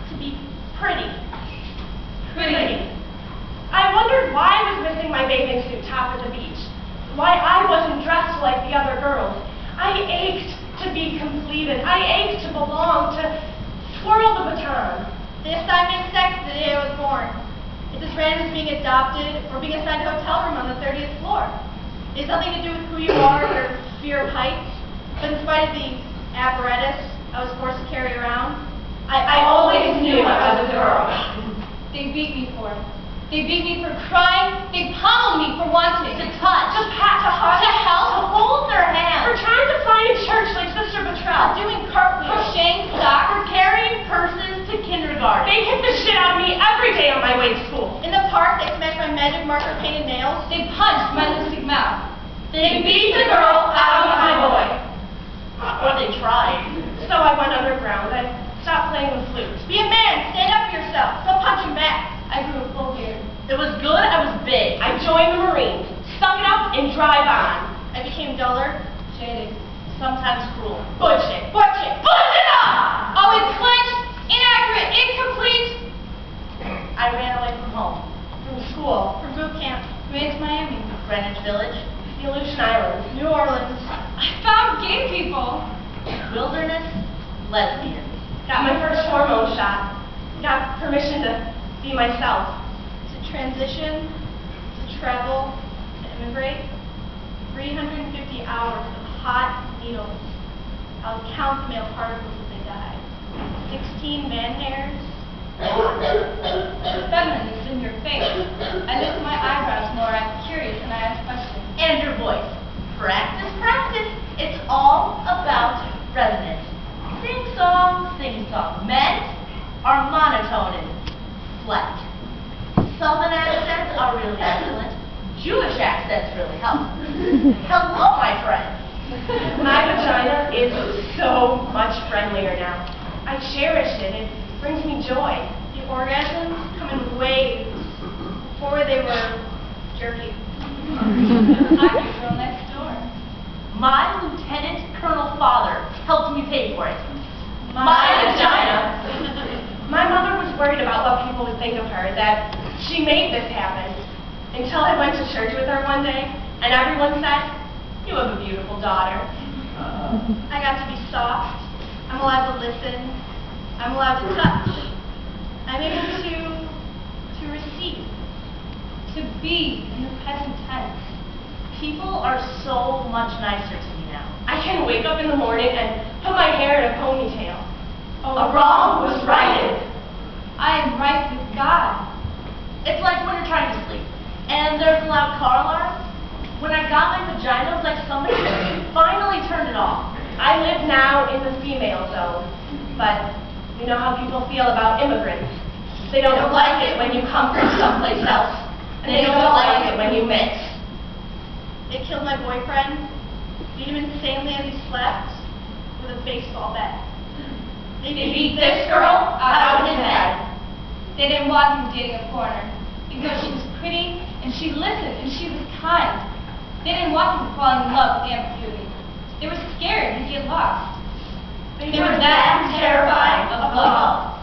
to be pretty. Pretty. I wondered why I was missing my bathing suit top at the beach. Why I wasn't dressed like the other girls. I ached to be completed. I ached to belong, to twirl the baton. The assignment sex the day I was born. It's as random as being adopted or being assigned a hotel room on the 30th floor. It has nothing to do with who you are or your fear of heights, but in spite of the apparatus I was forced to carry around, I always knew I was a girl. They beat me for it. They beat me for crying. They pummeled me for wanting To touch, to pat, to hug, to help, to hold their hand. for trying to fly in church like Sister for Betrell. doing cartwheels, for shaying socks, For carrying purses to kindergarten. They hit the shit out of me every day on my way to school. in the park. They smashed my magic marker painted nails. They punched my lipstick mouth. They beat the girl out of my boy. Or they tried. So I went underground. I stopped playing with flutes. Be a man. Stand up for yourself. Don't punch him back. I grew a full beard. It was good, I was big. I joined the Marines. Suck it up and drive on. I became duller, jaded. Sometimes cruel. Bullshit. Bullshit. Bullshit up! Always clenched, inaccurate, incomplete. I ran away from home. From school. For boot camp. Ran to Miami. Greenwich Village. The Aleutian Islands. New Orleans. I found gay people. Wilderness. Lesbian. Got my first hormone shot. Got permission to be myself. To transition, to travel, to immigrate. 350 hours of hot needles. I'll count the male particles as they die. 16 man hairs. The feminine is in your face. I lift my eyebrows more. I'm curious and I ask questions. And your voice. Practice, practice. It's all about resonance. Sing song, sing song. Men are monotone and flat. Southern accents are really excellent. Jewish accents really help. Hello, my friend. My vagina is so much friendlier now. I cherish it. It brings me joy. The orgasms come in waves. Before they were jerky. I'm your girl next door. My Lieutenant Colonel father helped me pay for it. My vagina. My mother was worried about what people would think of her, that she made this happen. Until I went to church with her one day, and everyone said, "You have a beautiful daughter." I got to be soft. I'm allowed to listen. I'm allowed to touch. I'm able to receive. To be in the present tense. People are so much nicer to me now. I can wake up in the morning and put my hair in a ponytail. Oh, A wrong was righted. I am right with God. It's like when you're trying to sleep, and there's a loud car alarm. When I got my vagina, it was like somebody finally turned it off. I live now in the female zone, but you know how people feel about immigrants. They don't like it when you come from someplace else, and they don't like it when you mix. They killed my boyfriend, beat him insanely as he slept, with a baseball bat. They beat this girl out of his head. They didn't want him dating a foreigner, because she was pretty, and she listened, and she was kind. They didn't want him falling in love with Aunt Beauty. They were scared he'd get lost. They were that terrified of love.